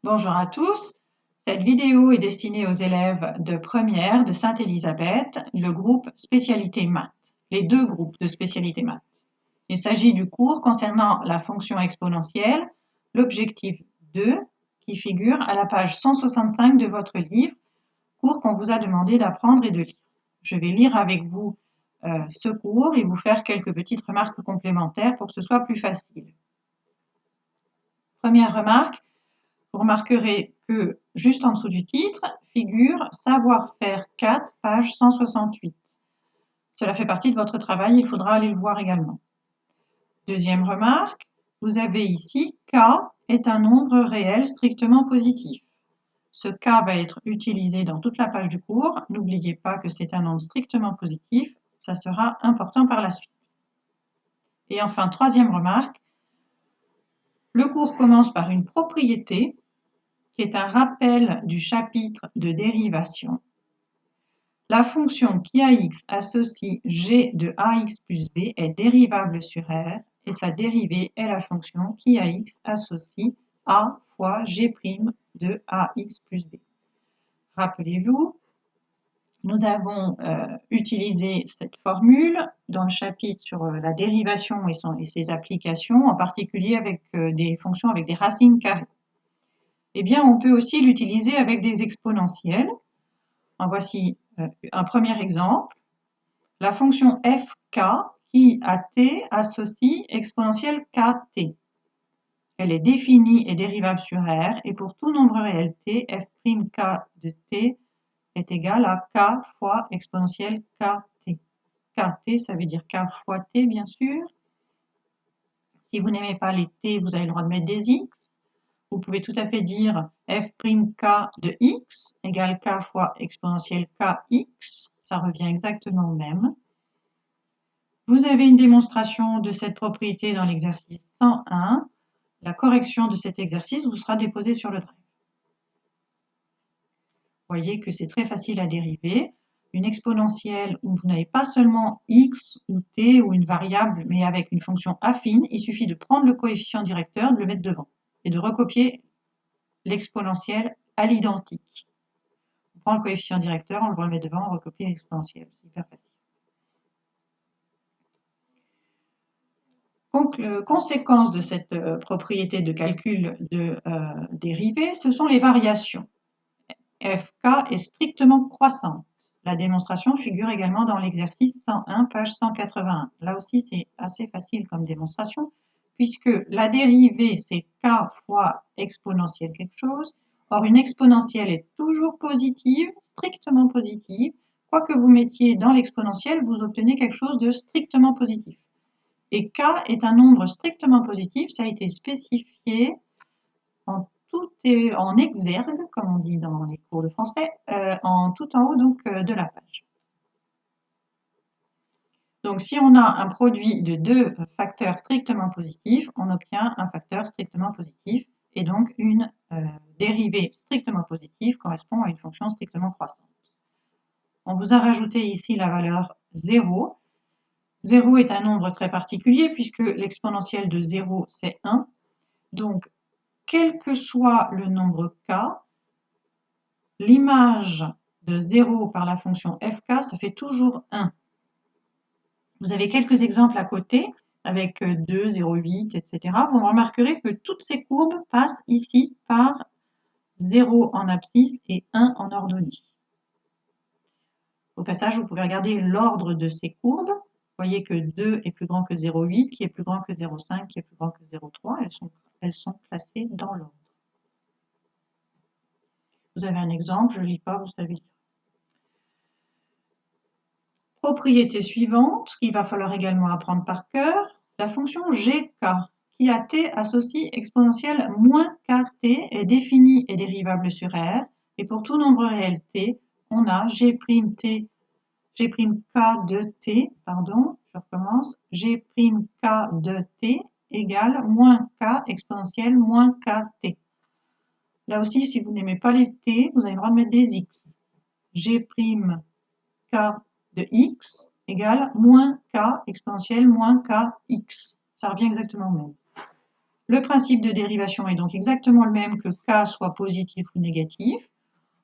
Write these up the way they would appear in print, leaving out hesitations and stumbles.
Bonjour à tous. Cette vidéo est destinée aux élèves de première de Sainte-Élisabeth, le groupe spécialité maths, les deux groupes de spécialité maths. Il s'agit du cours concernant la fonction exponentielle, l'objectif 2, qui figure à la page 165 de votre livre, cours qu'on vous a demandé d'apprendre et de lire. Je vais lire avec vous ce cours et vous faire quelques petites remarques complémentaires pour que ce soit plus facile. Première remarque, vous remarquerez que juste en dessous du titre figure Savoir-faire 4, page 168. Cela fait partie de votre travail, il faudra aller le voir également. Deuxième remarque, vous avez ici K est un nombre réel strictement positif. Ce K va être utilisé dans toute la page du cours. N'oubliez pas que c'est un nombre strictement positif, ça sera important par la suite. Et enfin, troisième remarque, le cours commence par une propriété qui est un rappel du chapitre de dérivation. La fonction qui ax associe g de ax plus b est dérivable sur R et sa dérivée est la fonction qui ax associe a fois g' de ax plus b. Rappelez-vous, nous avons utilisé cette formule dans le chapitre sur la dérivation et ses applications, en particulier avec des fonctions avec des racines carrées. Eh bien, on peut aussi l'utiliser avec des exponentielles. En voici un premier exemple. La fonction fk qui à t associe exponentielle kt. Elle est définie et dérivable sur R et pour tout nombre réel t, f'k de t est égal à k fois exponentielle kt. Kt, ça veut dire k fois t, bien sûr. Si vous n'aimez pas les t, vous avez le droit de mettre des x. Vous pouvez tout à fait dire f'k de x égale k fois exponentielle kx. Ça revient exactement au même. Vous avez une démonstration de cette propriété dans l'exercice 101. La correction de cet exercice vous sera déposée sur le drive. Vous voyez que c'est très facile à dériver. Une exponentielle où vous n'avez pas seulement x ou t ou une variable, mais avec une fonction affine, il suffit de prendre le coefficient directeur, de le mettre devant et de recopier l'exponentielle à l'identique. On prend le coefficient directeur, on le remet devant, on recopie l'exponentielle. C'est hyper facile. Conséquence de cette propriété de calcul de dérivée, ce sont les variations. Fk est strictement croissante. La démonstration figure également dans l'exercice 101, page 181. Là aussi, c'est assez facile comme démonstration, puisque la dérivée, c'est k fois exponentielle quelque chose. Or, une exponentielle est toujours positive, strictement positive. Quoi que vous mettiez dans l'exponentielle, vous obtenez quelque chose de strictement positif. Et k est un nombre strictement positif, ça a été spécifié en exergue, comme on dit dans les cours de français, tout en haut donc, de la page. Donc si on a un produit de deux facteurs strictement positifs, on obtient un facteur strictement positif et donc une dérivée strictement positive correspond à une fonction strictement croissante. On vous a rajouté ici la valeur 0. 0 est un nombre très particulier puisque l'exponentielle de 0 c'est 1. Donc quel que soit le nombre k, l'image de 0 par la fonction fk, ça fait toujours 1. Vous avez quelques exemples à côté, avec 2, 0,8, etc. Vous remarquerez que toutes ces courbes passent ici par 0 en abscisse et 1 en ordonnée. Au passage, vous pouvez regarder l'ordre de ces courbes. Vous voyez que 2 est plus grand que 0,8, qui est plus grand que 0,5, qui est plus grand que 0,3. Elles sont placées dans l'ordre. Vous avez un exemple, je ne lis pas, vous savez lire. Propriété suivante, qu'il va falloir également apprendre par cœur, la fonction gk, qui à t associe exponentielle moins kt est définie et dérivable sur R, et pour tout nombre réel t, on a g' k de t, pardon, je recommence, g' k de t égale moins k exponentielle moins kt. Là aussi, si vous n'aimez pas les t, vous avez le droit de mettre des x. G' k de x égale moins k exponentielle moins kx. Ça revient exactement au même. Le principe de dérivation est donc exactement le même que k soit positif ou négatif.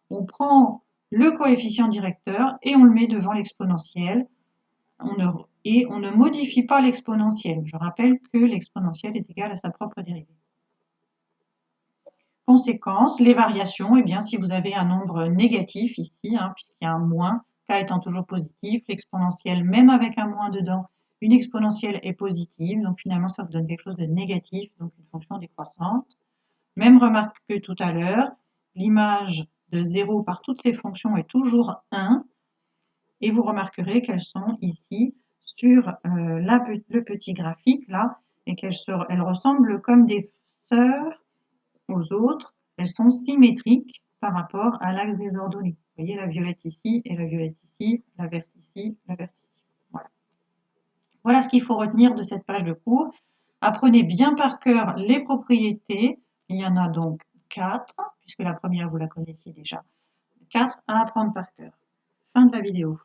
On prend le coefficient directeur et on le met devant l'exponentielle. Et on ne modifie pas l'exponentielle. Je rappelle que l'exponentielle est égale à sa propre dérivée. Conséquence, les variations, eh bien, si vous avez un nombre négatif ici, puisqu'il y a un moins, k étant toujours positif, l'exponentielle, même avec un moins dedans, une exponentielle est positive, donc finalement ça vous donne quelque chose de négatif, donc une fonction décroissante. Même remarque que tout à l'heure, l'image de 0 par toutes ces fonctions est toujours 1, et vous remarquerez qu'elles sont ici sur le petit graphique là, et qu'elles ressemblent comme des sœurs aux autres, elles sont symétriques par rapport à l'axe des ordonnées. Vous voyez la violette ici et la violette ici, la verte ici, la verte ici. Voilà. Voilà ce qu'il faut retenir de cette page de cours. Apprenez bien par cœur les propriétés. Il y en a donc 4, puisque la première vous la connaissiez déjà. 4 à apprendre par cœur. Fin de la vidéo.